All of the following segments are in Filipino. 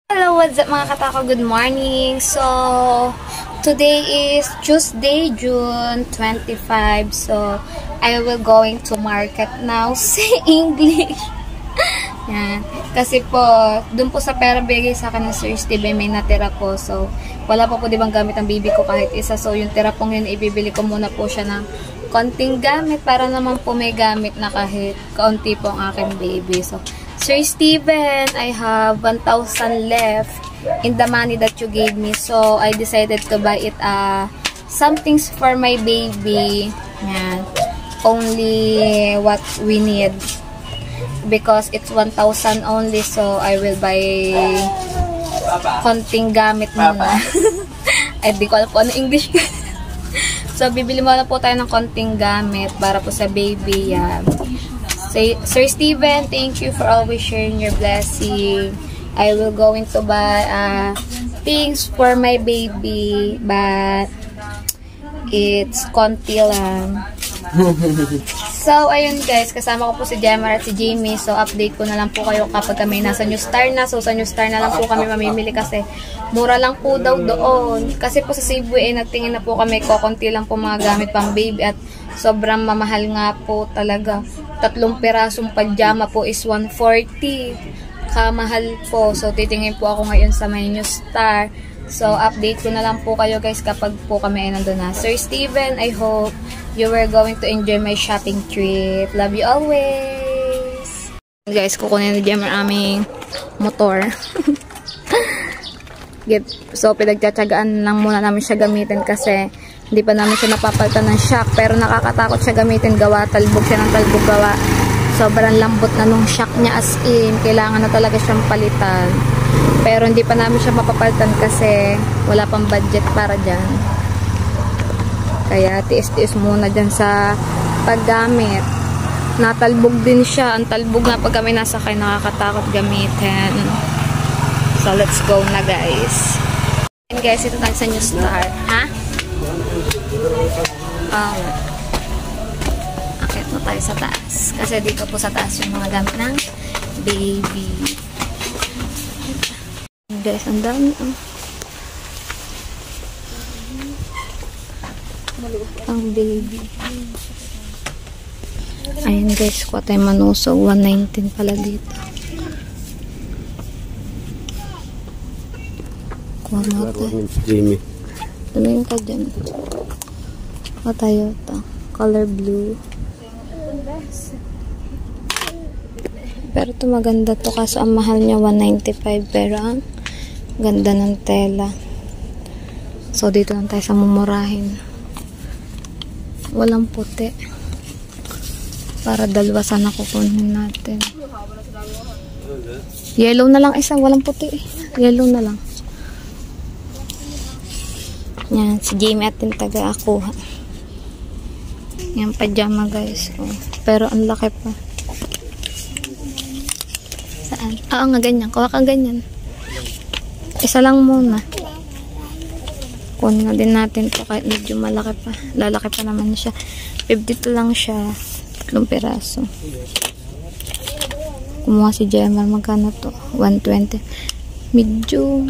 Hello, what's up mga katako? Good morning. So, today is Tuesday, June 25. So, I will going to market now. Say English. Yan. Kasi po, dun po sa pera bigay sa akin ng Sir Steve, may natira po. So, wala pa po dibang gamit ang baby ko kahit isa. So, yung tira pong yun, ibibili ko muna po siya ng konting gamit para naman po may gamit na kahit kaunti po ang aking baby. So, Sir Steven, I have 1,000 left in the money that you gave me. So, I decided to buy it some things for my baby. Yan. Only what we need. Because it's 1,000 only. So, I will buy konting gamit muna. Ay, di ko alam po ano English. So, bibili muna po tayo ng konting gamit para po sa baby. Yan. Sir Steven, thank you for always sharing your blessing. I will going to buy things for my baby, but it's konti lang. So, ayun guys, kasama ko po si Gemma at si Jamie. So, update ko na lang po kayo kapag kami nasa New Star na. So, sa New Star na lang po kami mamimili kasi mura lang po daw doon. Kasi po sa Cebu, nagtingin na po kami, konti lang po mga gamit pang baby at sobrang mamahal nga po talaga. 3 pirasong pajama po is 140. Kamahal po. So, titingin po ako ngayon sa may New Star. So, update ko na lang po kayo guys kapag po kami ay nandun na. Sir Steven, I hope you were going to enjoy my shopping trip. Love you always. Guys, kukunin ni Jem ang aming motor. So, pinagtsatsagaan lang muna namin siya gamitin kasi hindi pa namin siya napapalitan ng shock. Pero nakakatakot siya gamitin gawa. Talbog siya ng talbog gawa. Sobrang lambot na nung shock niya as in. Kailangan na talaga siyang palitan. Pero hindi pa namin siya mapapalitan kasi wala pang budget para dyan. Kaya tiis-tiis muna dyan sa paggamit. Natalbog din siya. Ang talbog na pag kami nasakay nakakatakot gamitin. So let's go na guys. And guys, ito tayo sa New Star. Ha? Akit na tayo sa taas. Kasi dito po sa taas yung mga gamit ng baby. Guys, ang dami. Ang baby. Ayan guys, kuha tayo manuso. 119 pala dito. Kuha mo tayo. Tumingin ka dyan. Kuha tayo ito. Color blue. Pero ito maganda to. Kaso ang mahal niya 195. Pero ang ganda ng tela. So dito lang tayo sa mumurahin. Walang puti. Para dalawa sana kukunin natin. Yellow na lang isa. Walang puti. Yellow na lang. Yan. Si Jamie atin taga ako. Yan pajama guys. Oh. Pero ang laki pa. Saan? Nga ganyan. Kuha kang ganyan. Isa lang muna. Kunin na din natin to kahit medyo malaki pa. Lalaki pa naman siya. 52 lang siya. 3 piraso. Kumuha si Gemma. Magkano to? 120. Medyo.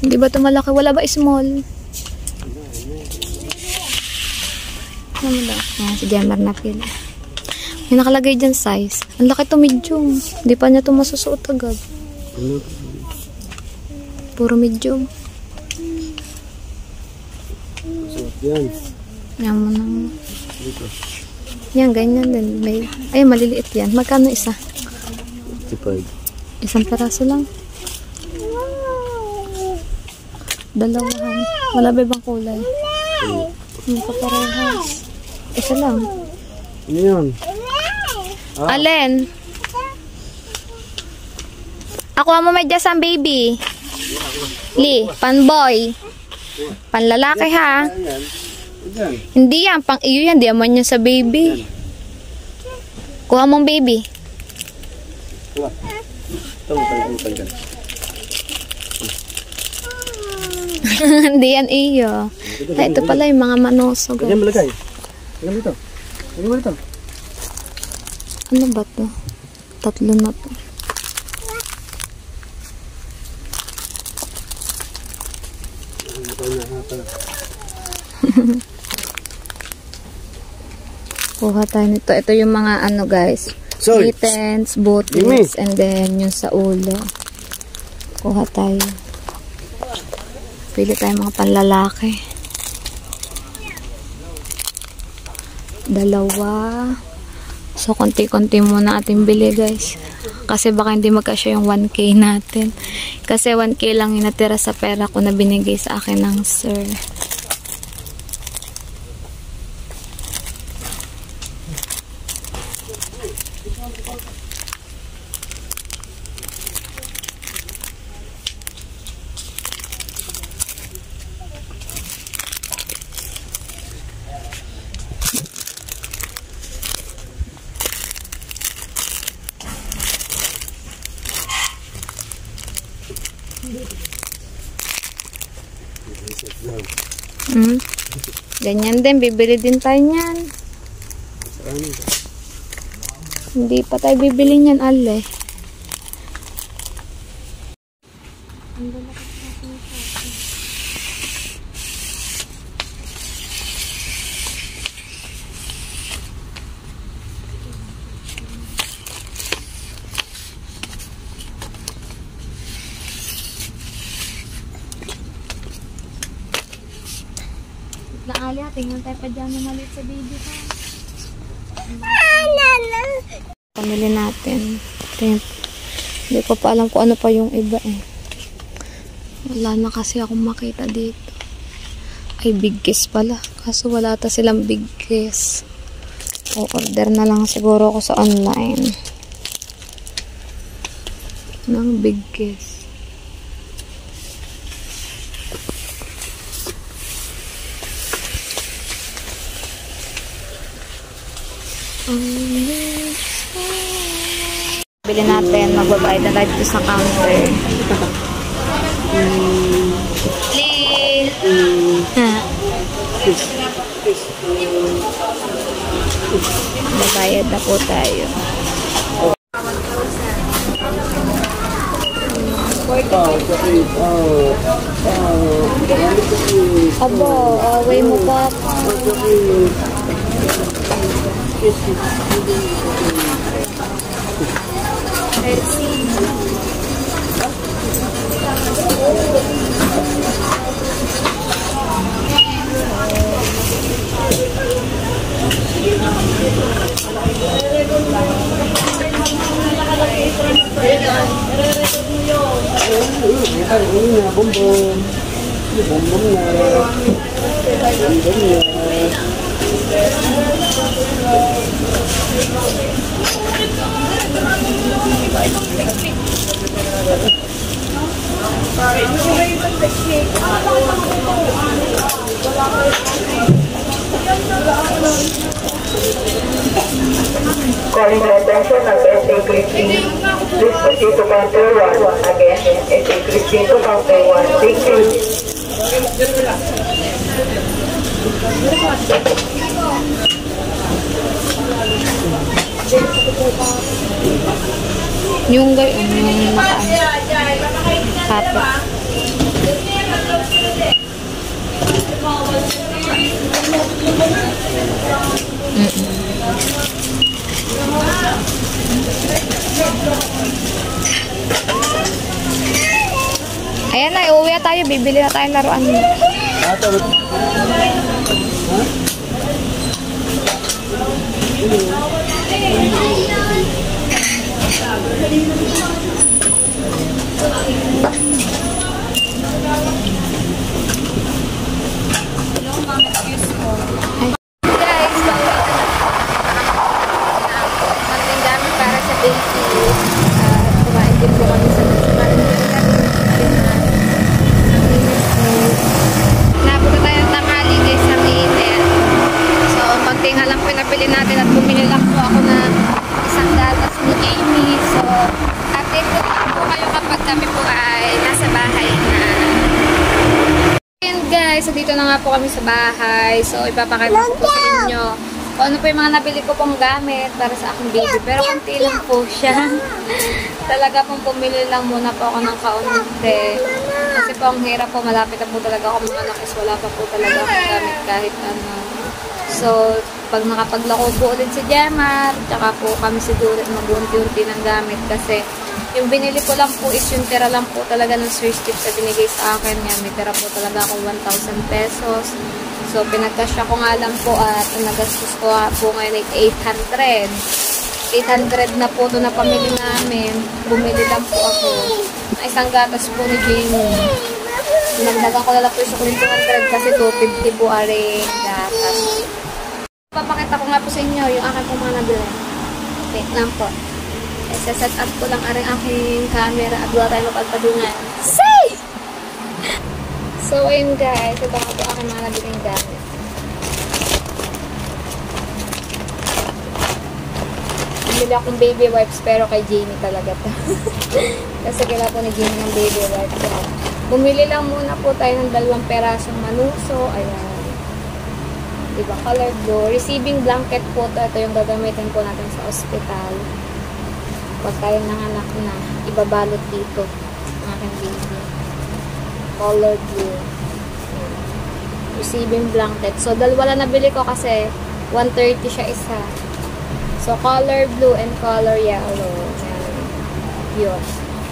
Hindi ba to malaki? Wala ba small? Ano ba? Si Gemma na pila. May nakalagay dyan size. Ang laki to medium. Hindi pa niya to masusuot agad. Puro medium. Yan. Yan mo na. Yan, ganyan din. May, ay, maliliit yan. Magkano isa? 55. Isang peraso lang. Dalawahan. Wala ba ibang kulay? Hindi pa parehas. Isa lang. Ano yun? Alin? Ako mo may jasang baby. Li, panboy. Panlalaki ha. Hindi yan, pang iyo yan. Di aman yan sa baby. Kuha mong baby. Hindi yan iyo. Ito pala yung mga manoso. Ganyan malagay. Ganyan dito. Ganyan dito. Ano ba to? 3 na to. Kuha tayo nito. Ito yung mga ano guys. Sorry. Mittens, booties, and then yung sa ulo. Kuha tayo. Pili tayo mga panlalaki. Dalawa. So, konti-konti muna ating bili guys. Kasi baka hindi magkasya yung 1K natin. Kasi 1K lang yung natira sa pera ko na binigay sa akin ng sir. Ganyan din, bibili din tayo niyan. Hindi pa tayo bibili niyan, ale. Na Ali, tingnan tayo pa dyan na maliit sa baby ka. Pamili natin. Hindi ko pa alam kung ano pa yung iba eh. Wala na kasi akong makita dito. Ay, big kiss pala. Kaso wala ta silang big kiss. O, order na lang siguro ako sa online. Ng big kiss. Bili natin, magbabayad na tayo dito sa counter. Please! Babayad na po tayo. Abo, away mo pa. Calling the attention of SA Christine. Please proceed to counter 1. Again, SA Christine to counter 1. Thank you. Yung gayon, yung kapit. Ayan na, uuwi na tayo. Bibili na tayong laruan mo. Pinapili natin at bumili lang po ako na isang datas ni Amy. So, update ko po kayo kapag kami po ay nasa bahay na. And guys, so dito na nga po kami sa bahay. So, ipapakita ko po sa inyo kung ano po yung mga nabili ko pong gamit para sa aking baby. Pero konti lang po siya. Talaga pong bumili lang muna po ako ng kaunti. Kasi po, ang hirap po, malapit na po talaga ako mga anak is wala pa po talaga akong gamit kahit ano. So, pag nakapaglako po ulit si Jemar, tsaka po kami siguro mag-unti-unti ng gamit kasi yung binili ko lang po is yung tira lang po talaga ng Sir Steve sa binigay sa akin. Yan, may tira po talaga akong 1,000 pesos. So, pinagkasya ko nga lang po at nagastos ko po ngayon ay 800. 800 na po ito na pamili namin. Bumili lang po ako. Isang gatas po ni Jamie. Nagdagan ko na lang po sa 200 kasi 250 po ari gatas. Papakita ko nga po sa inyo yung aking mga nabili. Wait lang po. Set up ko lang aring aking camera at wala tayo mapagpadungan. Say! So, ayun guys. Ito nga po aking mga nabiling gamit. Bumili akong baby wipes pero kay Jamie talaga to. Kasi kailangan po ni Jamie ng baby wipes. So, bumili lang muna po tayo ng 2 perasong manuso. Ayan. Diba? Color blue. Receiving blanket po to. Ito yung gagamitin po natin sa ospital. Pag tayo nanganak na, ibabalot dito ang aking baby. Color blue. Ayan. Receiving blanket. So, 2 lang nabili ko kasi 130 siya isa. So, color blue and color yellow. Ayan. Yun.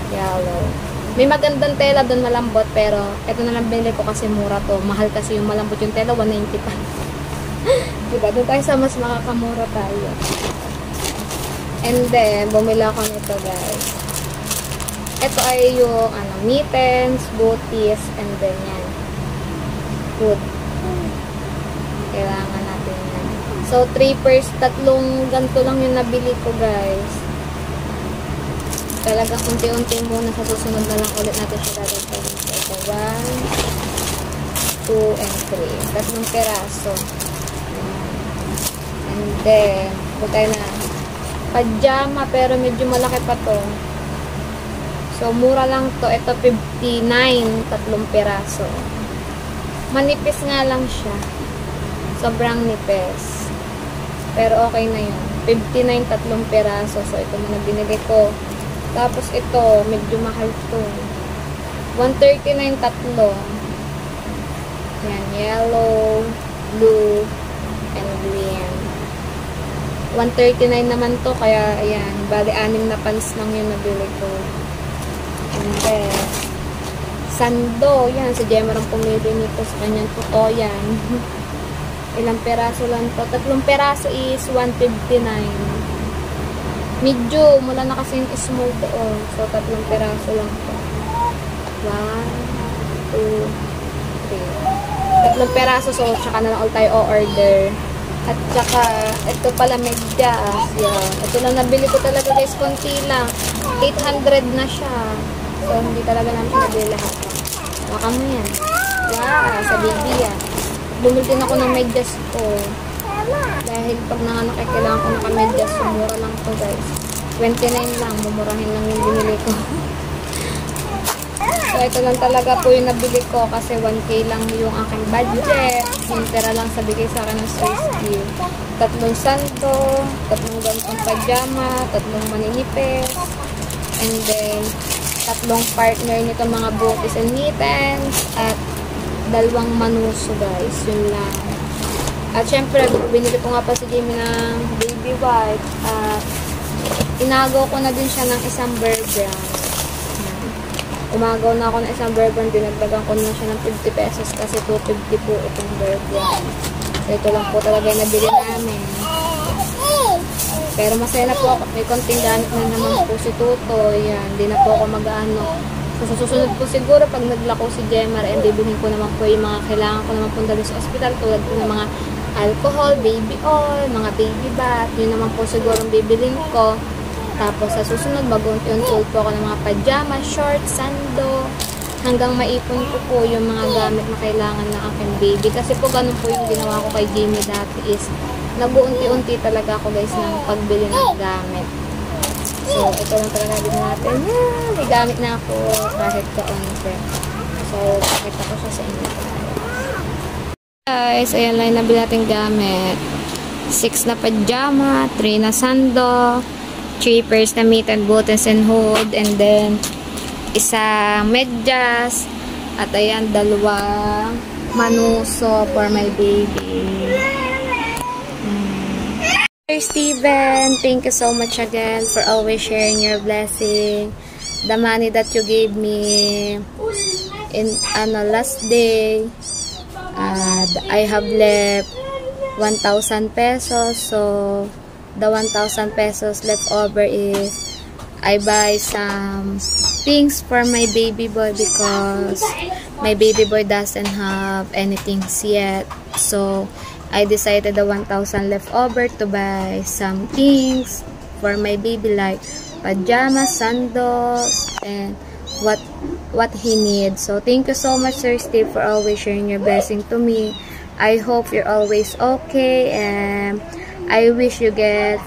Yellow. May magandang tela doon, malambot, pero ito na lang binili ko kasi mura to. Mahal kasi yung malambot yung tela, 190 pa. Diba? Doon tayo sa mas makakamura tayo. And then, bumili ako nito, guys. Ito ay yung, mittens, booties, and then yan. Food. Kailangan natin yan. So, 3 pairs, 3 ganito lang yung nabili ko, guys. Talaga unti-unti muna sa susunod na lang ulit natin siya dadagdagan. So, 1, 2, and 3. 3 peraso. And then, tayo na. Pajama, pero medyo malaki pa to. So, mura lang to. Ito, 59. 3 peraso. Manipis nga lang siya. Sobrang nipis. Pero okay na yun. 59, 3 peraso. So, ito muna binili ko. Tapos ito, medyo mahal to. 139, 3. Yan, yellow, blue, and green. 139 naman to, kaya ayan, bali 6 na pants lang yung nabili ko. And then, sando, yan, si Jemar ang pumili nito sa kanyang totoo yan. Ilang peraso lang to? 3 peraso is 159. Medyo, mula na kasi yung small doon. So, 3 peraso lang to. 1, 2, 3. 3 peraso, so, tsaka na lang all tayo o-order. At tsaka, ito pala medyas. Yan. Ito lang nabili ko talaga guys, konti lang. 800 na siya. So, hindi talaga namin nabili lahat. Baka mo yan. Wow, sa baby yan. Bumili din ako ng medyas ko. Dahil pag nanganak ay kailangan ko naka-medyas. So, mura lang to guys. 29 lang. Mumurahin lang yung binili ko. So, ito lang talaga po yung nabili ko kasi 1K lang yung aking budget. Yung tira lang sa bigay sa akin ng Sir Steve. 3 sando, 3 gantong pajama, 3 maninipis, and then 3 partner nito mga booties and mittens, at 2 manuso guys. Yun lang. At syempre, binili ko nga pa si Jamie ng baby wipe. At inagaw ko na din siya ng isang bear brand. Umagaw na ako ng isang bear brand, dinagdagan ko na siya ng 50 pesos kasi 250 po itong bear brand. So, ito lang po talaga yung nabili namin. Pero masaya na po ako. May konting gamit na naman po si Tuto. Yan, hindi na po ako mag-ano. So, sa susunod po siguro, pag naglako si Jemar, and bibilhin ko naman po yung mga kailangan ko naman po dali sa ospital, tulad po ng mga alcohol, baby oil, mga baby bath. Yun naman po siguro ang bibilhin ko. Tapos, sa susunod, mag-unti-unti po ako ng mga pajama, shorts, sando, hanggang maipon ko po yung mga gamit na kailangan ng aking baby. Kasi po, ganun po yung ginawa ko kay Jamie dati is, nag-uunti-unti talaga ako guys ng pagbili ng gamit. So, ito lang talaga din natin. May gamit na ako kahit kaunti. So, pakita ko siya sa inyo. Guys, ayan lang yung nabili natin gamit. 6 na pajama, 3 na sando, 3 pairs na mitten, buttons, and hood, and then isang medyas, At ayan, dalawang manuso for my baby. Sir Steven, thank you so much again for always sharing your blessing. The money that you gave me in last day, I have left 1,000 pesos. So the 1,000 pesos left over is I buy some things for my baby boy because my baby boy doesn't have anything yet. So I decided the 1,000 left over to buy some things for my baby, like pajamas, sandals, and what he needs. So thank you so much, Sir Steve, for always sharing your blessing to me. I hope you're always okay, and I wish you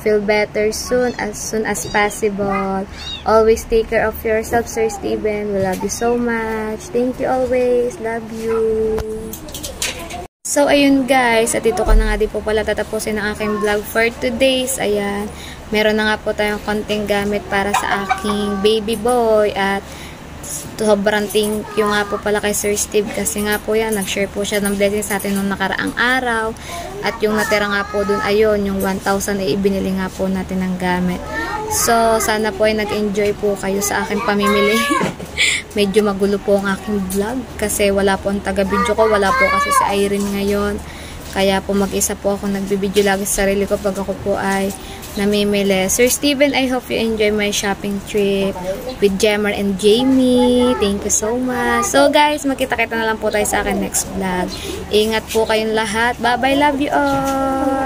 feel better soon as possible. Always take care of yourself, Sir Steven. We love you so much. Thank you always. Love you. So, ayun guys, at ito ko na nga din po pala tatapusin ang aking vlog for today's. Ayan, meron na nga po tayong konting gamit para sa aking baby boy. At sobrang thank you nga po pala kay Sir Steve kasi nga po yan, nag-share po siya ng blessing sa atin nung nakaraang araw. At yung natira nga po dun, ayun, yung 1,000 ay ibinili nga po natin ng gamit. So, sana po ay nag-enjoy po kayo sa aking pamimili. Medyo magulo po ang aking vlog kasi wala po ang taga-video ko. Wala po kasi si Irene ngayon. Kaya po mag-isa po ako nagbibideo lagi sa sarili ko pag ako po ay namimili. Sir Steven, I hope you enjoy my shopping trip with Jemar and Jamie. Thank you so much. So guys, magkita-kita na lang po tayo sa akin next vlog. Ingat po kayong lahat. Bye-bye. Love you all.